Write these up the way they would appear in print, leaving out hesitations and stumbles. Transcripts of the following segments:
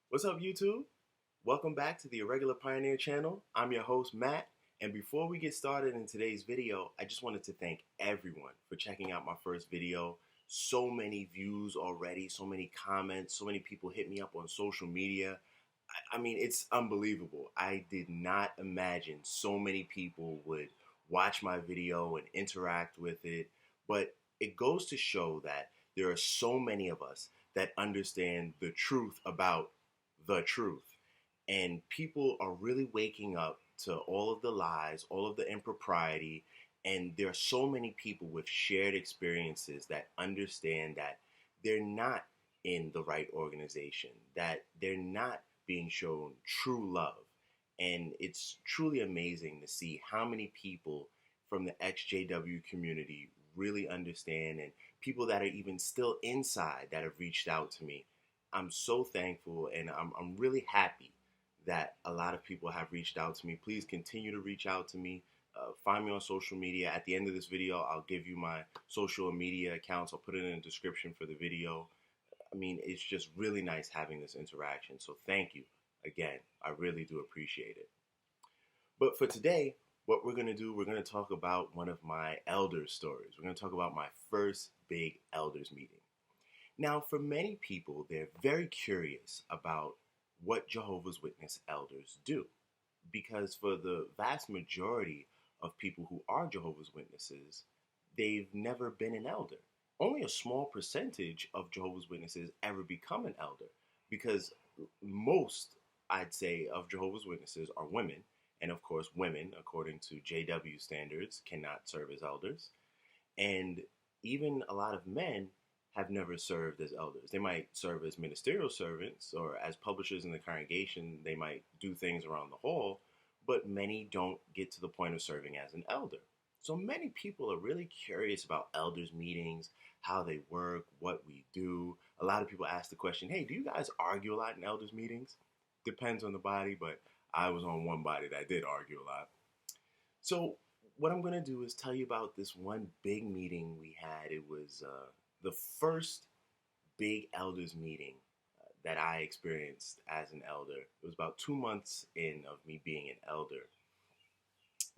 What's up, YouTube? Welcome back to the Irregular Pioneer channel. I'm your host, Matt. And before we get started in today's video, I just wanted to thank everyone for checking out my first video. So many views already, so many comments, so many people hit me up on social media. I mean, it's unbelievable. I did not imagine so many people would watch my video and interact with it. But it goes to show that there are so many of us that understand the truth about the truth. And people are really waking up to all of the lies, all of the impropriety. And there are so many people with shared experiences that understand that they're not in the right organization, that they're not being shown true love. And it's truly amazing to see how many people from the XJW community really understand, and people that are even still inside that have reached out to me. I'm so thankful, and I'm really happy that a lot of people have reached out to me. Please continue to reach out to me. Find me on social media. At the end of this video, I'll give you my social media accounts. I'll put it in the description for the video. I mean, it's just really nice having this interaction. So thank you again. I really do appreciate it. But for today, what we're going to do, we're going to talk about one of my elders' stories. We're going to talk about my first big elders meeting. Now, for many people, they're very curious about what Jehovah's Witness elders do, because for the vast majority of people who are Jehovah's Witnesses, they've never been an elder. Only a small percentage of Jehovah's Witnesses ever become an elder, because most, I'd say, of Jehovah's Witnesses are women. And of course, women, according to JW standards, cannot serve as elders. And even a lot of men have never served as elders. They might serve as ministerial servants or as publishers in the congregation. They might do things around the hall, but many don't get to the point of serving as an elder. So many people are really curious about elders meetings, how they work, what we do. A lot of people ask the question, hey, do you guys argue a lot in elders meetings? Depends on the body, but I was on one body that did argue a lot. So what I'm going to do is tell you about this one big meeting we had. It was the first big elders meeting that I experienced as an elder. It was about 2 months in of me being an elder.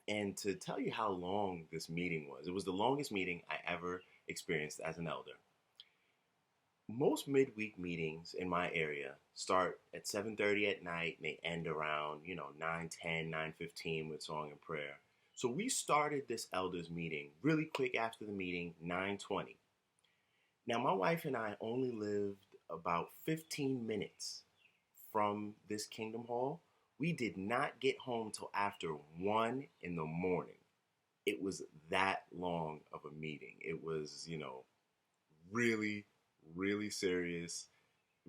And to tell you how long this meeting was, it was the longest meeting I ever experienced as an elder. Most midweek meetings in my area start at 7:30 at night and they end around, 9:10, 9:15 with song and prayer. So we started this elders meeting really quick after the meeting, 9:20. Now my wife and I only lived about 15 minutes from this Kingdom Hall. We did not get home till after 1 in the morning. It was that long of a meeting. It was, really, really serious,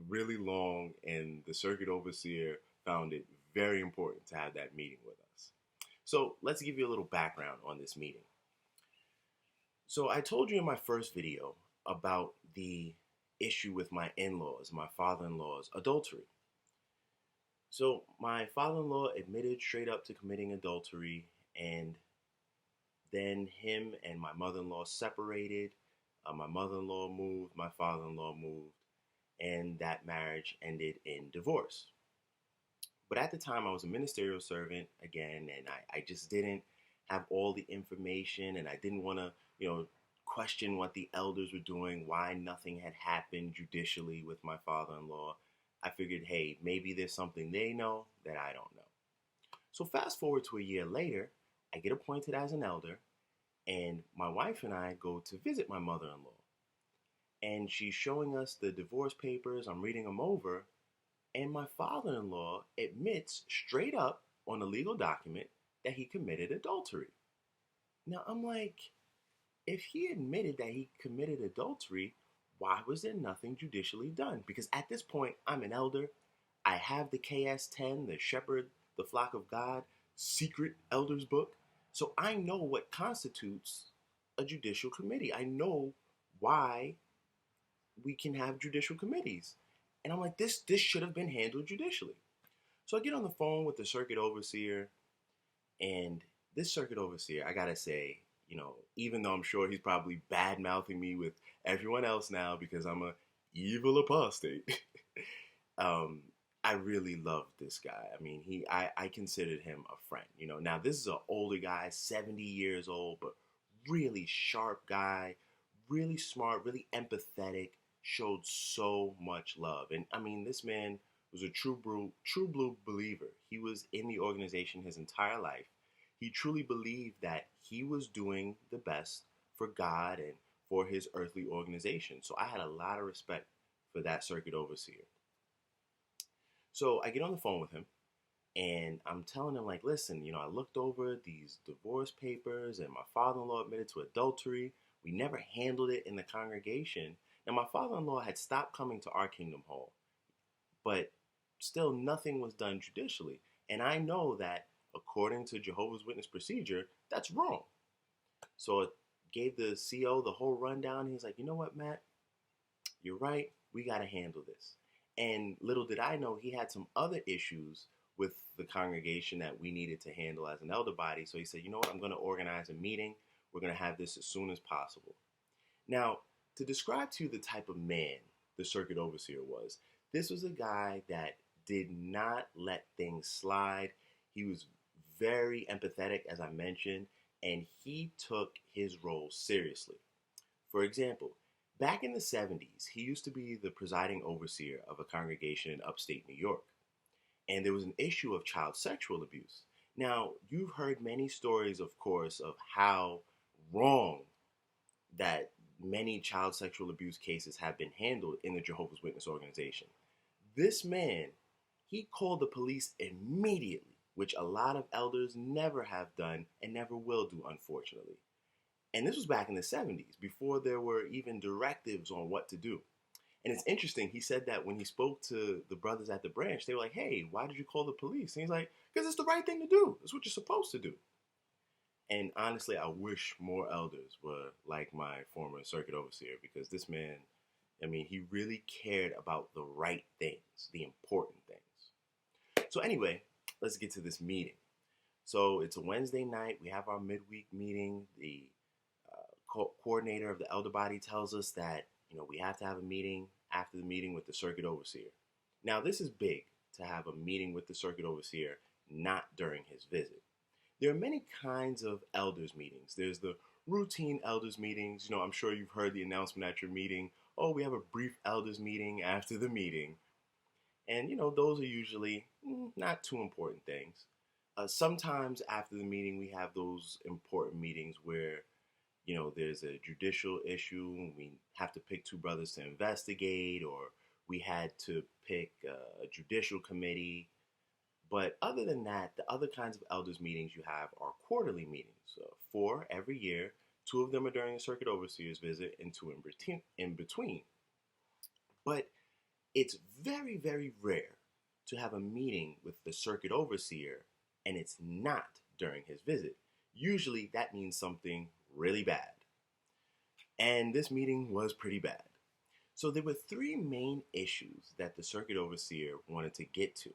really long, and the circuit overseer found it very important to have that meeting with us. So let's give you a little background on this meeting. So I told you in my first video about the issue with my in-laws, my father-in-law's adultery. So my father-in-law admitted straight up to committing adultery, and then him and my mother-in-law separated. My mother-in-law moved, my father-in-law moved, and that marriage ended in divorce. But at the time, I was a ministerial servant again, and I just didn't have all the information, and I didn't want to, question what the elders were doing, why nothing had happened judicially with my father-in-law. I figured, hey, maybe there's something they know that I don't know. So fast forward to a year later, I get appointed as an elder, and my wife and I go to visit my mother-in-law. And she's showing us the divorce papers. I'm reading them over, and my father-in-law admits straight up on a legal document that he committed adultery. Now I'm like, if he admitted that he committed adultery, why was there nothing judicially done? Because at this point, I'm an elder. I have the KS-10, the Shepherd, the Flock of God, secret elders book. So I know what constitutes a judicial committee. I know why we can have judicial committees. And I'm like, this should have been handled judicially. So I get on the phone with the circuit overseer, and this circuit overseer, I gotta say, even though I'm sure he's probably bad mouthing me with everyone else now because I'm a evil apostate, I I really loved this guy. I mean, I considered him a friend. Now this is an older guy, 70 years old, but really sharp guy, really smart, really empathetic, showed so much love. And I mean, this man was a true blue believer. He was in the organization his entire life. He truly believed that he was doing the best for God and for his earthly organization. So I had a lot of respect for that circuit overseer. So I get on the phone with him and I'm telling him, like, listen, I looked over these divorce papers and my father-in-law admitted to adultery. We never handled it in the congregation. Now, my father-in-law had stopped coming to our Kingdom Hall, but still nothing was done judicially. And I know that according to Jehovah's Witness procedure, that's wrong. So I gave the CO the whole rundown. He's like, you know what, Matt? You're right. We got to handle this. And little did I know he had some other issues with the congregation that we needed to handle as an elder body. So he said, you know what? I'm going to organize a meeting. We're going to have this as soon as possible. Now, to describe to you the type of man the circuit overseer was, this was a guy that did not let things slide. He was very empathetic, as I mentioned, and he took his role seriously. For example, back in the 70s, he used to be the presiding overseer of a congregation in upstate New York. And there was an issue of child sexual abuse. Now, you've heard many stories, of course, of how wrong that many child sexual abuse cases have been handled in the Jehovah's Witness organization. This man, he called the police immediately, which a lot of elders never have done and never will do, unfortunately. And this was back in the 70s, before there were even directives on what to do. And it's interesting, he said that when he spoke to the brothers at the branch, they were like, hey, why did you call the police? And he's like, because it's the right thing to do. It's what you're supposed to do. And honestly, I wish more elders were like my former circuit overseer, because this man, I mean, he really cared about the right things, the important things. So anyway, let's get to this meeting. So it's a Wednesday night. We have our midweek meeting. The coordinator of the elder body tells us that, we have to have a meeting after the meeting with the circuit overseer. Now, this is big, to have a meeting with the circuit overseer not during his visit. There are many kinds of elders meetings. There's the routine elders meetings. I'm sure you've heard the announcement at your meeting, oh, we have a brief elders meeting after the meeting. And, those are usually not too important things. Sometimes after the meeting, we have those important meetings where there's a judicial issue. We have to pick two brothers to investigate, or we had to pick a judicial committee. But other than that, the other kinds of elders meetings you have are quarterly meetings. 4 every year. 2 of them are during the circuit overseer's visit and 2 in between. But it's very, very rare to have a meeting with the circuit overseer and it's not during his visit. Usually that means something really bad. And this meeting was pretty bad. So there were 3 main issues that the circuit overseer wanted to get to.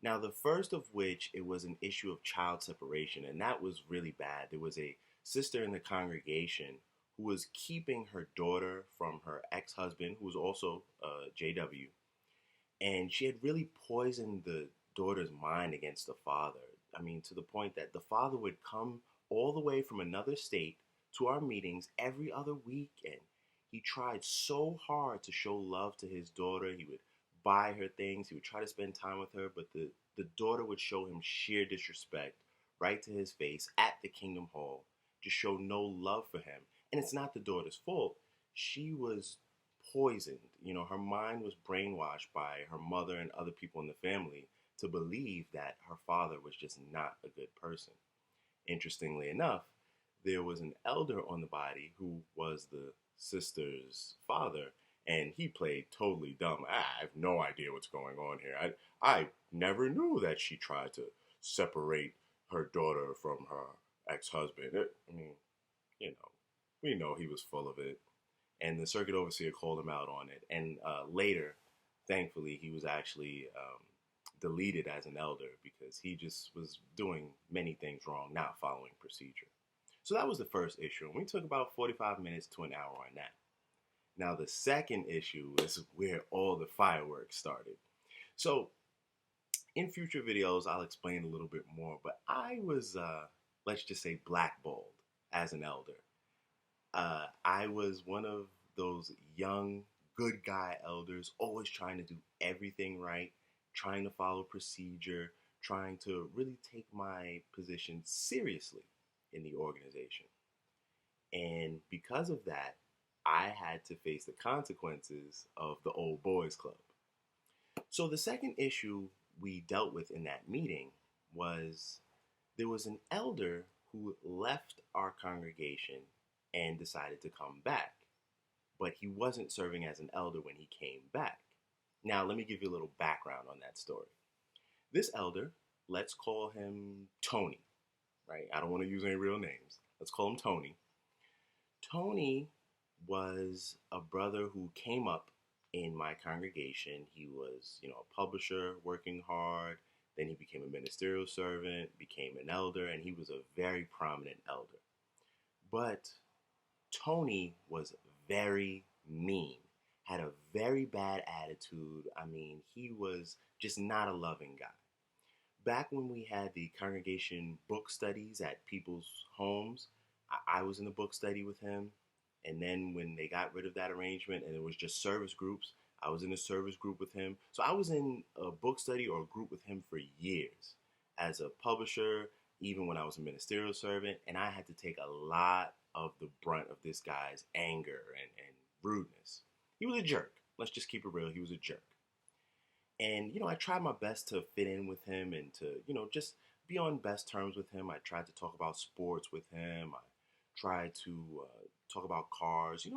Now, the first of which, it was an issue of child separation, and that was really bad. There was a sister in the congregation who was keeping her daughter from her ex-husband, who was also JW, and she had really poisoned the daughter's mind against the father. I mean, to the point that the father would come all the way from another state to our meetings every other week, and he tried so hard to show love to his daughter. He would buy her things, he would try to spend time with her, but the daughter would show him sheer disrespect right to his face at the Kingdom Hall, just show no love for him. And it's not the daughter's fault. She was poisoned. Her mind was brainwashed by her mother and other people in the family to believe that her father was just not a good person. Interestingly enough, there was an elder on the body who was the sister's father, and he played totally dumb. I have no idea what's going on here. I never knew that she tried to separate her daughter from her ex-husband. We know he was full of it. And the circuit overseer called him out on it. And later, thankfully, he was actually deleted as an elder because he just was doing many things wrong, not following procedure. So that was the first issue. And we took about 45 minutes to an hour on that. Now, the second issue is where all the fireworks started. So In future videos, I'll explain a little bit more, but I was, let's just say, blackballed as an elder. I was one of those young, good guy elders, always trying to do everything right, trying to follow procedure, trying to really take my position seriously in the organization. And because of that, I had to face the consequences of the old boys club. So the second issue we dealt with in that meeting was there was an elder who left our congregation and decided to come back, but he wasn't serving as an elder when he came back. Now, let me give you a little background on that story. This elder, let's call him Tony, right? I don't want to use any real names. Let's call him Tony. Tony was a brother who came up in my congregation. He was, a publisher working hard. Then he became a ministerial servant, became an elder, and he was a very prominent elder. But Tony was very mean, had a very bad attitude. I mean, he was just not a loving guy. Back when we had the congregation book studies at people's homes, I was in the book study with him. And then when they got rid of that arrangement and it was just service groups, I was in a service group with him. So I was in a book study or a group with him for years as a publisher, even when I was a ministerial servant. And I had to take a lot of the brunt of this guy's anger and rudeness. He was a jerk. Let's just keep it real. He was a jerk. And, I tried my best to fit in with him and to, just be on best terms with him. I tried to talk about sports with him. I tried to talk about cars,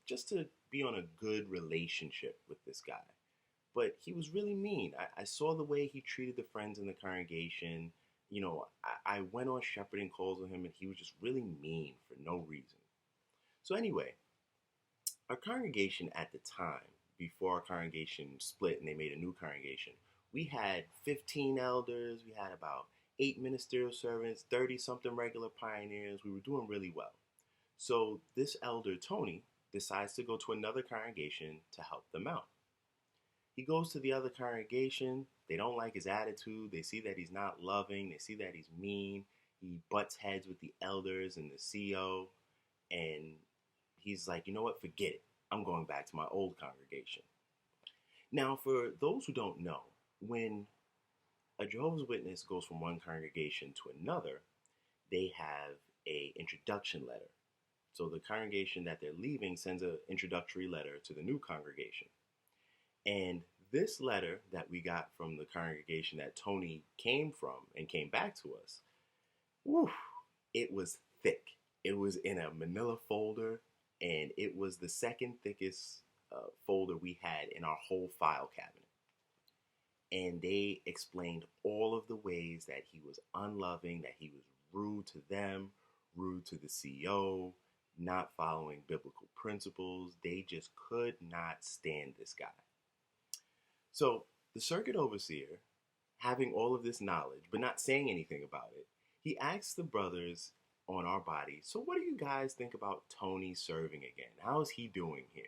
just to be on a good relationship with this guy. But he was really mean. I saw the way he treated the friends in the congregation. I went on shepherding calls with him and he was just really mean for no reason. So anyway, our congregation at the time, before our congregation split and they made a new congregation, we had 15 elders, we had about 8 ministerial servants, 30-something regular pioneers. We were doing really well. So this elder, Tony, decides to go to another congregation to help them out. He goes to the other congregation. They don't like his attitude. They see that he's not loving. They see that he's mean. He butts heads with the elders and the CO. And he's like, you know what? Forget it. I'm going back to my old congregation. Now, for those who don't know, when a Jehovah's Witness goes from one congregation to another, they have an introduction letter. So the congregation that they're leaving sends an introductory letter to the new congregation. And this letter that we got from the congregation that Tony came from and came back to us, it was thick. It was in a manila folder, and it was the second thickest folder we had in our whole file cabinet. And they explained all of the ways that he was unloving, that he was rude to them, rude to the CEO, not following biblical principles. They just could not stand this guy. So the circuit overseer, having all of this knowledge, but not saying anything about it, he asked the brothers on our body, so what do you guys think about Tony serving again? How is he doing here?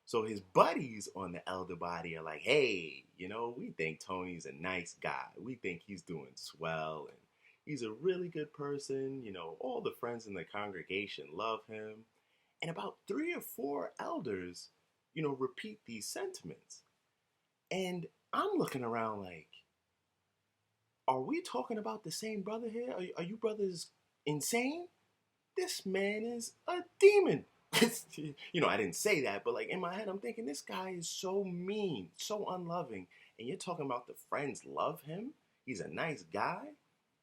So his buddies on the elder body are like, hey, we think Tony's a nice guy. We think he's doing swell and he's a really good person. All the friends in the congregation love him. And about 3 or 4 elders, repeat these sentiments. And I'm looking around like, are we talking about the same brother here? Are you brothers insane? This man is a demon. I didn't say that, but like in my head, I'm thinking this guy is so mean, so unloving. And you're talking about the friends love him? He's a nice guy?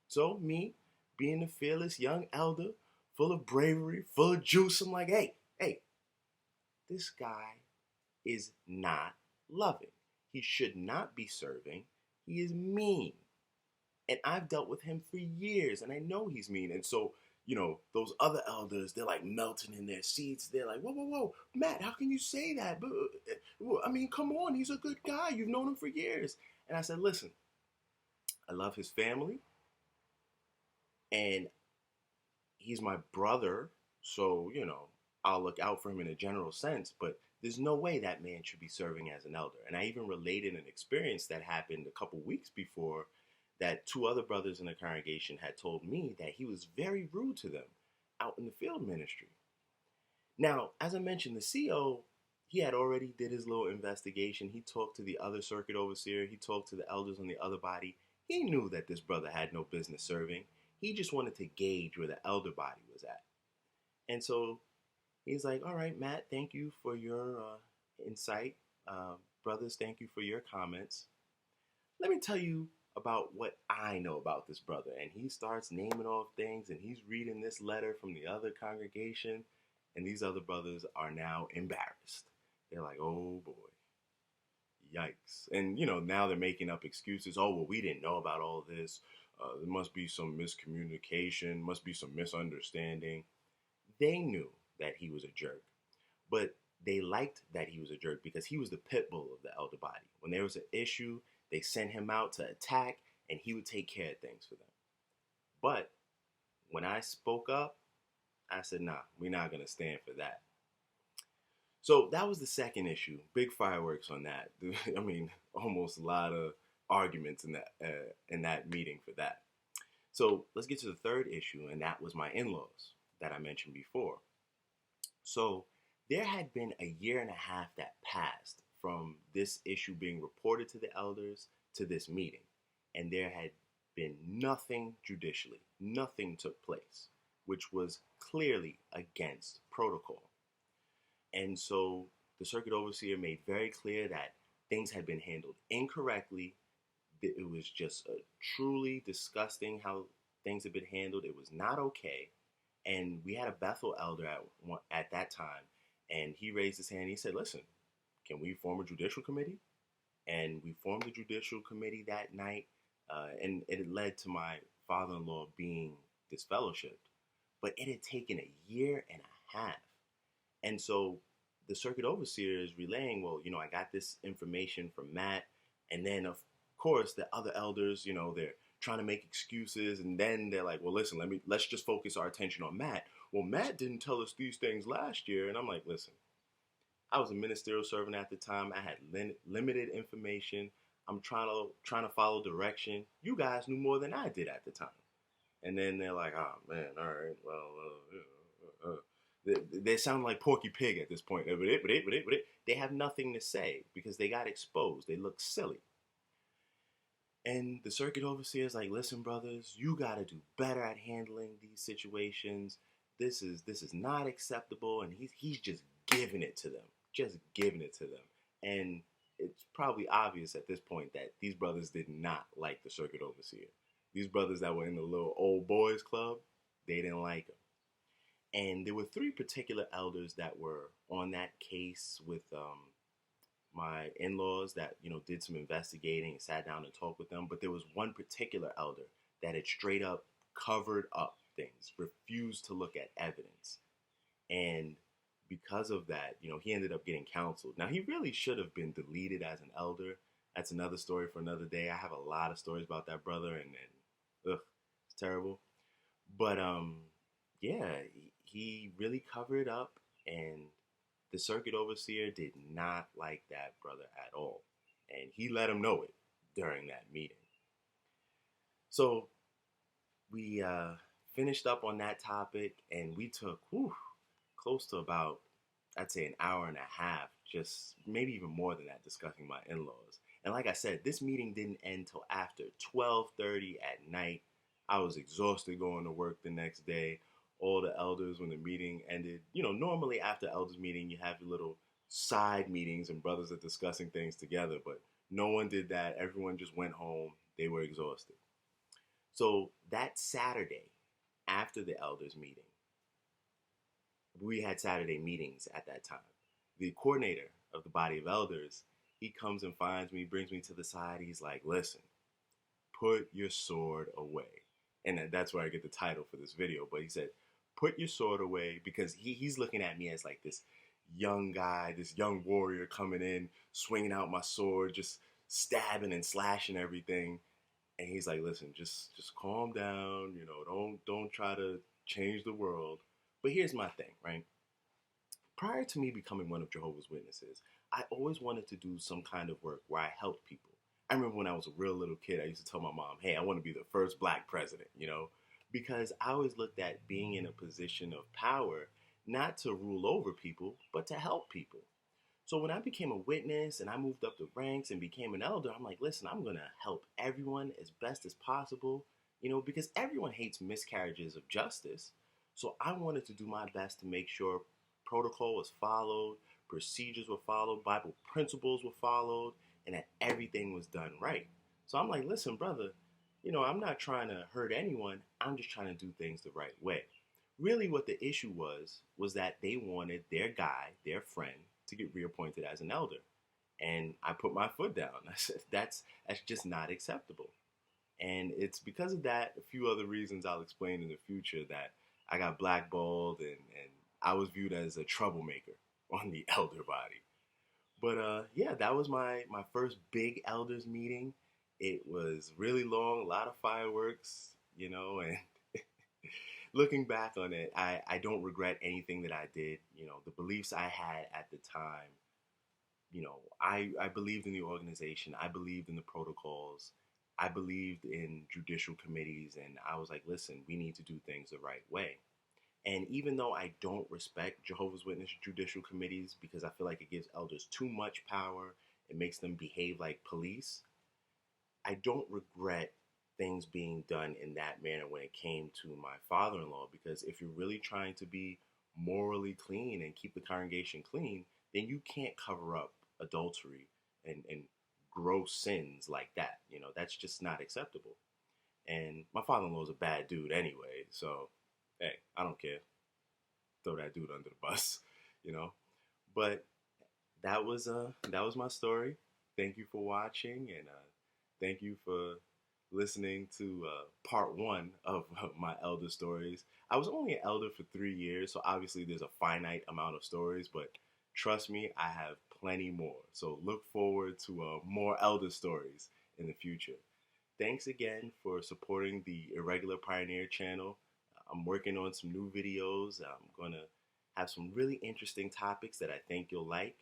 So me, being a fearless young elder, full of bravery, full of juice, I'm like, hey, this guy is not loving. He should not be serving. He is mean. And I've dealt with him for years, and I know he's mean. And so, those other elders, they're like melting in their seats. They're like, whoa, Matt, how can you say that? But, I mean, come on, he's a good guy. You've known him for years. And I said, listen, I love his family, and he's my brother. So, I'll look out for him in a general sense. But there's no way that man should be serving as an elder. And I even related an experience that happened a couple weeks before, that two other brothers in the congregation had told me that he was very rude to them out in the field ministry. Now, as I mentioned, the CO, he had already did his little investigation. He talked to the other circuit overseer. He talked to the elders on the other body. He knew that this brother had no business serving. He just wanted to gauge where the elder body was at. And so he's like, all right, Matt, thank you for your insight. Brothers, thank you for your comments. Let me tell you about what I know about this brother. And he starts naming off things, and he's reading this letter from the other congregation. And these other brothers are now embarrassed. They're like, oh boy, yikes. And, now they're making up excuses. Oh, well, we didn't know about all this. There must be some miscommunication, must be some misunderstanding. They knew that he was a jerk, but they liked that he was a jerk because he was the pit bull of the elder body. When there was an issue, they sent him out to attack, and he would take care of things for them. But when I spoke up, I said, nah, we're not going to stand for that. So that was the second issue. Big fireworks on that. I mean, almost a lot of arguments in that meeting for that. So let's get to the third issue, and that was my in-laws that I mentioned before. So there had been a year and a half that passed from this issue being reported to the elders to this meeting, and there had been nothing judicially. Nothing took place, which was clearly against protocol. And so the circuit overseer made very clear that things had been handled incorrectly. It was just truly disgusting how things had been handled. It was not okay. And we had a Bethel elder at that time, and he raised his hand. He said, listen, can we form a judicial committee? And we formed a judicial committee that night, and it led to my father-in-law being disfellowshipped. But it had taken a year and a half. And so the circuit overseer is relaying, well, I got this information from Matt. And then, of course, the other elders, they're trying to make excuses. And then they're like, well, listen, let's just focus our attention on Matt. Well, Matt didn't tell us these things last year. And I'm like, listen, I was a ministerial servant at the time. I had limited information. I'm trying to follow direction. You guys knew more than I did at the time. And then they're like, oh, man, all right, well, they sound like Porky Pig at this point. They have nothing to say because they got exposed. They look silly. And the circuit overseer is like, listen, brothers, you got to do better at handling these situations. This is not acceptable. And he's just giving it to them. And it's probably obvious at this point that these brothers did not like the circuit overseer. These brothers that were in the little old boys club, they didn't like him. And there were three particular elders that were on that case with my in-laws that, did some investigating and sat down and talked with them. But there was one particular elder that had straight up covered up things, refused to look at evidence. And because of that, he ended up getting counseled. Now, he really should have been deleted as an elder. That's another story for another day. I have a lot of stories about that brother, and it's terrible. But yeah, he really covered up, and the circuit overseer did not like that brother at all. And he let him know it during that meeting. So we finished up on that topic, and we took close to about, I'd say, an hour and a half, just maybe even more than that, discussing my in-laws. And like I said, this meeting didn't end till after 12:30 at night. I was exhausted going to work the next day. All the elders, when the meeting ended, normally after elders meeting, you have your little side meetings and brothers are discussing things together, but no one did that. Everyone just went home. They were exhausted. So that Saturday, after the elders meeting, we had Saturday meetings at that time. The coordinator of the body of elders, he comes and finds me, brings me to the side. He's like, listen, put your sword away. And that's where I get the title for this video. But he said, put your sword away, because he's looking at me as like this young guy, this young warrior coming in, swinging out my sword, just stabbing and slashing everything. And he's like, listen, just calm down. Don't try to change the world. But here's my thing, right? prior to me becoming one of Jehovah's Witnesses, I always wanted to do some kind of work where I helped people. I remember when I was a real little kid, I used to tell my mom, hey, I want to be the first black president, because I always looked at being in a position of power not to rule over people, but to help people. So when I became a witness and I moved up the ranks and became an elder, I'm like, listen, I'm going to help everyone as best as possible, because everyone hates miscarriages of justice. So I wanted to do my best to make sure protocol was followed, procedures were followed, Bible principles were followed, and that everything was done right. So I'm like, listen, brother, I'm not trying to hurt anyone. I'm just trying to do things the right way. Really, what the issue was that they wanted their guy, their friend, to get reappointed as an elder. And I put my foot down. I said, that's just not acceptable. And it's because of that, a few other reasons I'll explain in the future, that I got blackballed and I was viewed as a troublemaker on the elder body. But yeah, that was my first big elders meeting. It was really long, a lot of fireworks, and looking back on it, I don't regret anything that I did. The beliefs I had at the time, I believed in the organization. I believed in the protocols. I believed in judicial committees. And I was like, listen, we need to do things the right way. And even though I don't respect Jehovah's Witness judicial committees because I feel like it gives elders too much power, it makes them behave like police, I don't regret things being done in that manner when it came to my father-in-law, because if you're really trying to be morally clean and keep the congregation clean, then you can't cover up adultery and gross sins like that. That's just not acceptable. And my father-in-law is a bad dude anyway, so hey, I don't care. Throw that dude under the bus, you know. But that was my story. Thank you for watching, and thank you for listening to part one of my elder stories. I was only an elder for 3 years, so obviously there's a finite amount of stories, but trust me, I have plenty more. So look forward to more elder stories in the future. Thanks again for supporting the Irregular Pioneer channel. I'm working on some new videos. I'm going to have some really interesting topics that I think you'll like.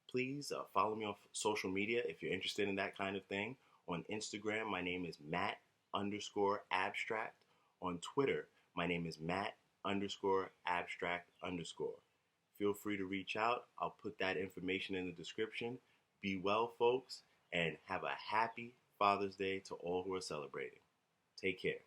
Please follow me on social media if you're interested in that kind of thing. On Instagram, my name is Matt_abstract. On Twitter, my name is Matt_abstract_. Feel free to reach out. I'll put that information in the description. Be well, folks, and have a happy Father's Day to all who are celebrating. Take care.